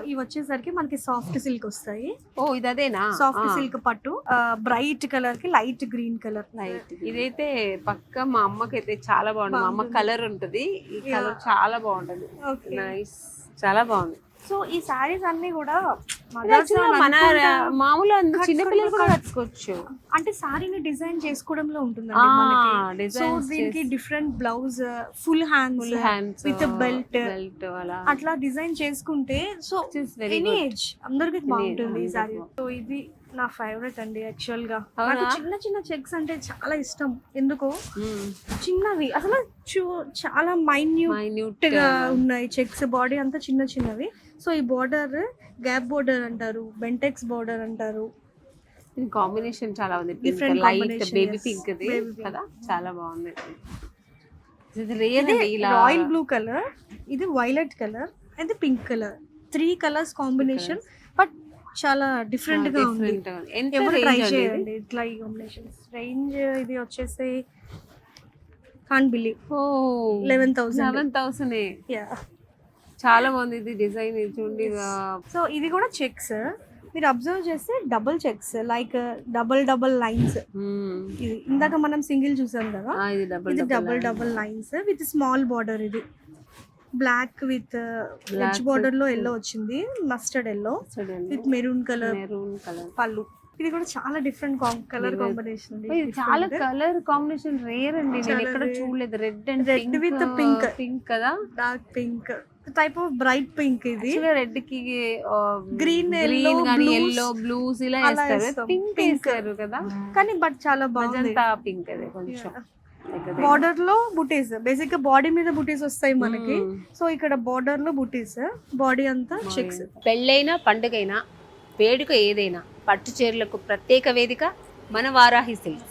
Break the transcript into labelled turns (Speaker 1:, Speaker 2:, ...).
Speaker 1: ఇవి వచ్చేసరికి మనకి సాఫ్ట్ సిల్క్ వస్తాయి.
Speaker 2: ఓ ఇది అదేనా?
Speaker 1: సాఫ్ట్ సిల్క్ పట్టు, బ్రైట్ కలర్ కి లైట్ గ్రీన్ కలర్.
Speaker 2: లైట్ ఇదైతే పక్క మా అమ్మకి అయితే చాలా బాగుంటుంది. మా అమ్మ కలర్ ఉంటది, ఈ కలర్ చాలా బాగుంటది. నైస్, చాలా బాగుంది.
Speaker 1: సో ఈ సారీస్ అన్ని కూడా
Speaker 2: మన మామూలు చిన్న పిల్లలు కూడా కట్టుకోవచ్చు.
Speaker 1: అంటే సారీని డిజైన్ చేసుకోవడంలో ఉంటుందండి మనకి. సో దీనికి different blouse, full hands with belt అట్లా డిజైన్ చేసుకుంటే సో ఎనీ ఏజ్ అందరికి బాగుంటుంది ఈ సారీ. సో ఇది నా ఫేవరెట్ అండి యాక్చువల్ గా. నాకు చిన్న చిన్న చెక్స్ అంటే చాలా ఇష్టం. ఎందుకో చిన్నవి అసలు చాలా మైన్యూట్ గా ఉన్నాయి చెక్స్, బాడీ అంతా చిన్న చిన్నవి. సో ఈ బోర్డర్ గ్యాప్ బోర్డర్ అంటారు, బెంటెక్స్ బోర్డర్ అంటారు.
Speaker 2: కాంబినేషన్ చాలా ఉంది,
Speaker 1: డిఫరెంట్
Speaker 2: లైట్ బేబీ పింక్ కదా, చాలా బాగుంది.
Speaker 1: రాయల్ బ్లూ కలర్, ఇది వైలెట్ కలర్, ఇది pink colour. 3 colours combination, but చాలా డిఫరెంట్ గా ఉంది. ఎవరు ట్రై చేయండి ఇట్లా ఈ కాంబినేషన్స్. రేంజ్ ఇది వచ్చేసి కాంట్ బిలీవ్
Speaker 2: 11,000. చాలా బాగుంది ఇది డిజైన్, ఇది చూడండి.
Speaker 1: సో ఇది కూడా చెక్స్ మీరు అబ్జర్వ్ చేస్తే double checks, like double lines. ఇది ఇందాక మనం సింగిల్ చూసాం కదా, ఇది double lines with small border. ఇది బ్లాక్ విత్ ఎడ్జ్ బార్డర్ లో ఎల్లో వచ్చింది, mustard yellow with maroon colour పళ్ళు. ఇది కూడా చాలా డిఫరెంట్ కలర్ కాంబినేషన్.
Speaker 2: చాలా కలర్ కాంబినేషన్ రేర్ అండి, నేను ఎక్కడ చూడలేదు. రెడ్
Speaker 1: విత్ పింక్
Speaker 2: కదా,
Speaker 1: dark pink type of bright pink. ఇది
Speaker 2: రెడ్ కి
Speaker 1: గ్రీన్
Speaker 2: ఎల్లో బ్లూస్ ఇలా వేస్తారు, పింక్ వేస్తారు కదా.
Speaker 1: కానీ బట్ చాలా బాగుంది
Speaker 2: పింక్ అదే కొంచెం.
Speaker 1: బార్డర్ లో బుటీస్, బేసిక్ గా బాడీ మీద బుటీస్ వస్తాయి మనకి. సో ఇక్కడ బార్డర్ లో బుటీస్, బాడీ అంతా చెక్స్.
Speaker 2: పెళ్ళైనా పండుగైనా వేడుక ఏదైనా పట్టు చీరలకు ప్రత్యేక వేదిక మన వారాహి సిల్క్స్.